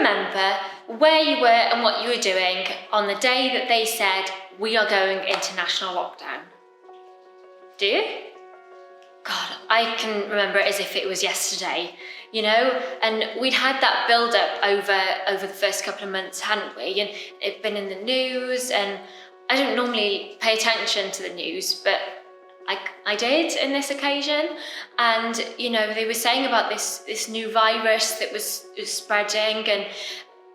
remember where you were and what you were doing on the day that they said, we are going into national lockdown? Do you? God, I can remember it as if it was yesterday, you know? And we'd had that build-up over the first couple of months, hadn't we? And it'd been in the news, and I don't normally pay attention to the news, but I did in this occasion. And, you know, they were saying about this new virus that was spreading, and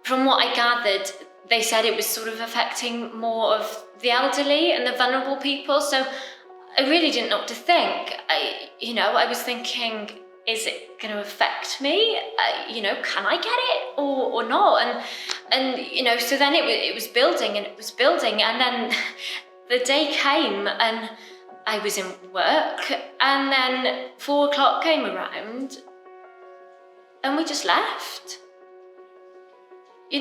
from what I gathered, they said it was sort of affecting more of the elderly and the vulnerable people. So I really didn't know what to think. I was thinking, is it going to affect me? Can I get it or not? And so then it was building, and then the day came, and I was in work, and then 4 o'clock came around, and we just left. We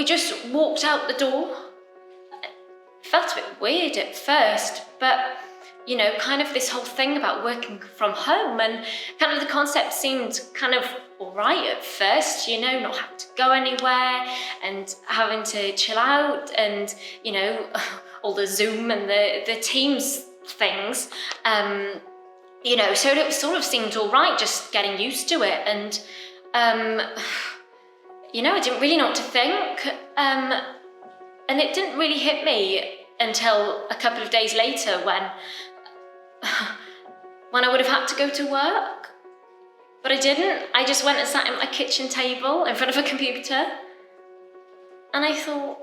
just walked out the door. It felt a bit weird at first, but kind of this whole thing about working from home, and kind of the concept seemed kind of all right at first, not having to go anywhere and having to chill out, and all the Zoom and the Teams things, so it sort of seemed all right, just getting used to it. And I didn't really know what to think, and it didn't really hit me until a couple of days later when I would have had to go to work. But I didn't. I just went and sat at my kitchen table in front of a computer, and I thought,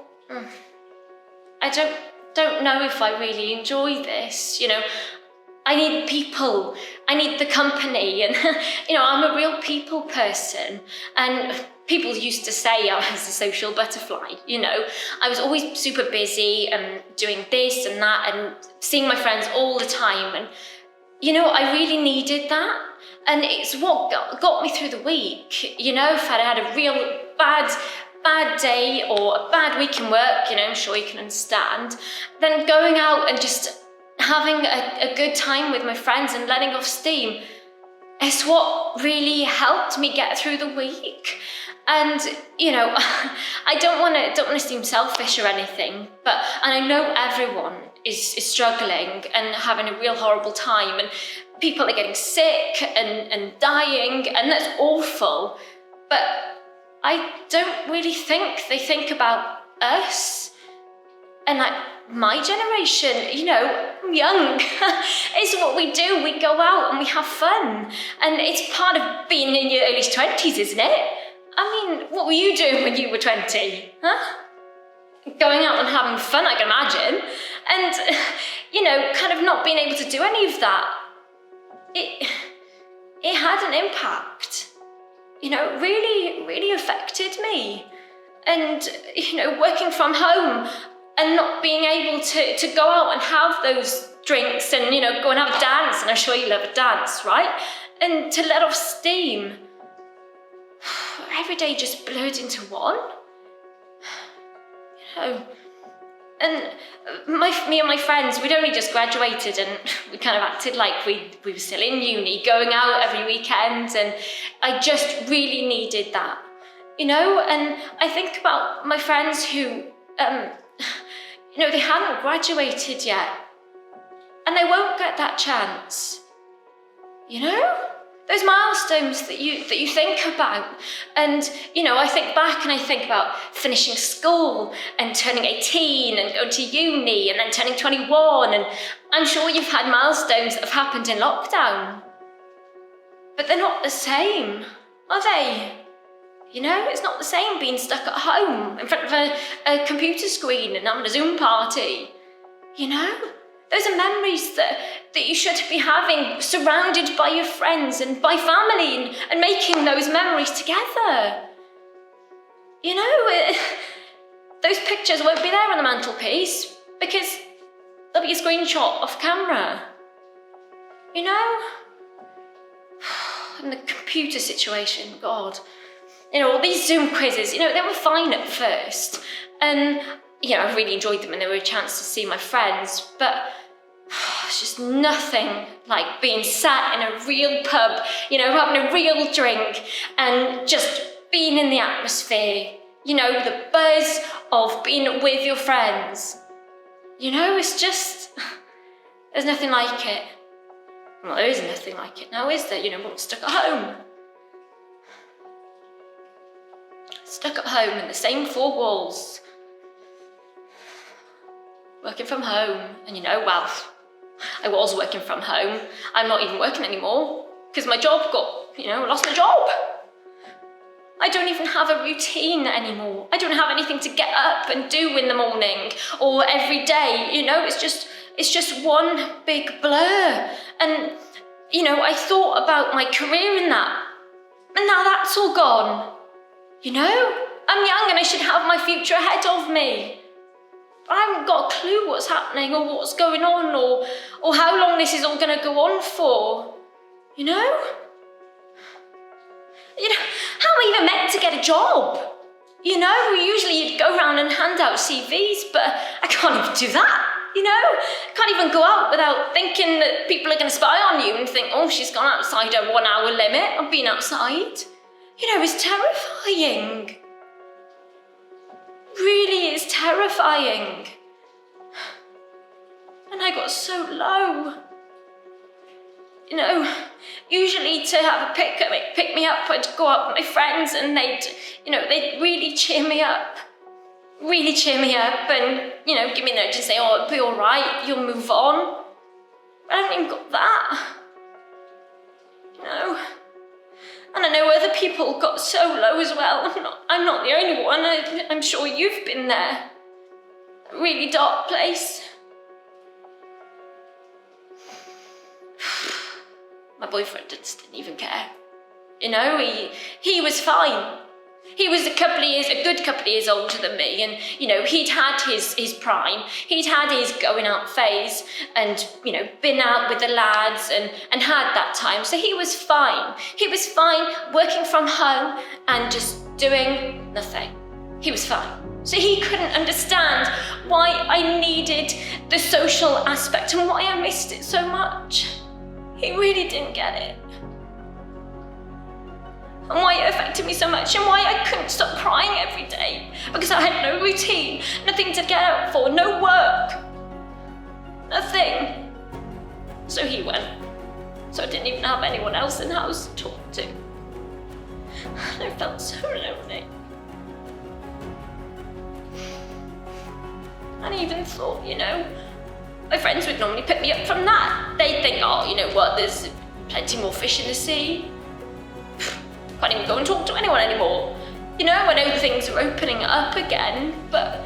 I don't know if I really enjoy this. I need people, I need the company, and I'm a real people person. And people used to say I was a social butterfly. I was always super busy and doing this and that and seeing my friends all the time, and I really needed that. And it's what got me through the week. If I'd had a real bad day or a bad week in work, I'm sure you can understand, then going out and just having a good time with my friends and letting off steam is what really helped me get through the week. And I don't want to seem selfish or anything, and I know everyone is struggling and having a real horrible time, and people are getting sick and dying, and that's awful. But I don't really think they think about us and my generation. I'm young. It's what we do. We go out and we have fun, and it's part of being in your early 20s, isn't it? I mean, what were you doing when you were 20? Huh? Going out and having fun, I can imagine. And, kind of not being able to do any of that, it had an impact. It really, really affected me. And, working from home and not being able to go out and have those drinks and, go and have a dance, and I'm sure you love a dance, right? And to let off steam. Every day just blurred into one. And me and my friends, we'd only just graduated, and we kind of acted like we were still in uni, going out every weekend, and I just really needed that, And I think about my friends who, they hadn't graduated yet, and they won't get that chance, Those milestones that you think about. And, I think back and I think about finishing school and turning 18 and going to uni and then turning 21. And I'm sure you've had milestones that have happened in lockdown. But they're not the same, are they? It's not the same being stuck at home in front of a computer screen and having a Zoom party. Those are memories that you should be having, surrounded by your friends and by family, and making those memories together. Those pictures won't be there on the mantelpiece because they'll be a screenshot off camera. And the computer situation, God. All these Zoom quizzes, they were fine at first. And, I really enjoyed them, and they were a chance to see my friends. But it's just nothing like being sat in a real pub, you know, having a real drink and just being in the atmosphere, you know, the buzz of being with your friends. You know, it's just, there's nothing like it. Well, there is nothing like it now, is there? You know, we're stuck at home. Stuck at home in the same four walls. Working from home, and you know, well, I was working from home. I'm not even working anymore because my job I lost my job. I don't even have a routine anymore. I don't have anything to get up and do in the morning or every day. You know, it's just one big blur. And, you know, I thought about my career in that, and now that's all gone. You know, I'm young and I should have my future ahead of me. I haven't got a clue what's happening or what's going on or how long this is all going to go on for. You know? You know, how am I even meant to get a job? You know, usually you'd go around and hand out CVs, but I can't even do that. You know, I can't even go out without thinking that people are going to spy on you and think, oh, she's gone outside her 1 hour limit of being outside. You know, it's terrifying. Really is terrifying. And I got so low. You know, usually to have a pick me up, I'd go out with my friends and they'd really cheer me up. Really cheer me up and, you know, give me a note and say, oh, it'll be all right, you'll move on. But I haven't even got that. You know? And I know other people got so low as well. I'm not the only one. I'm sure you've been there. A really dark place. My boyfriend just didn't even care. You know, he was fine. He was a good couple of years older than me, and, you know, he'd had his prime. He'd had his going out phase and, you know, been out with the lads and had that time. So he was fine. He was fine working from home and just doing nothing. He was fine. So he couldn't understand why I needed the social aspect and why I missed it so much. He really didn't get it. And why it affected me so much and why I couldn't stop crying every day because I had no routine, nothing to get out for, no work, nothing. So he went. So I didn't even have anyone else in the house to talk to. And I felt so lonely. And I even thought, you know, my friends would normally pick me up from that. They'd think, oh, you know what, there's plenty more fish in the sea. Can't even go and talk to anyone anymore. You know, I know things are opening up again, but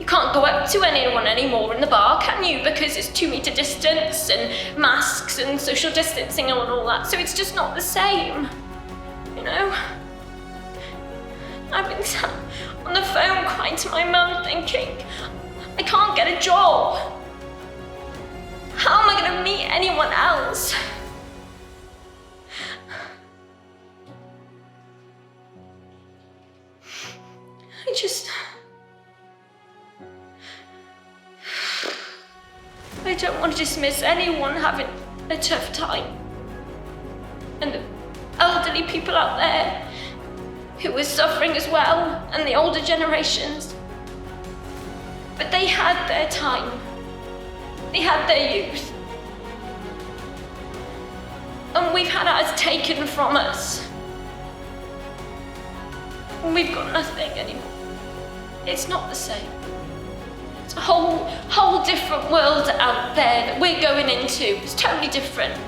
you can't go up to anyone anymore in the bar, can you? Because it's 2 meter distance and masks and social distancing and all that. So it's just not the same, you know? I've been sat on the phone crying to my mum thinking, I can't get a job. How am I going to meet anyone else? I don't want to dismiss anyone having a tough time. And the elderly people out there who were suffering as well, and the older generations. But they had their time. They had their youth. And we've had ours taken from us. And we've got nothing anymore. It's not the same. It's a whole different world out there that we're going into. It's totally different.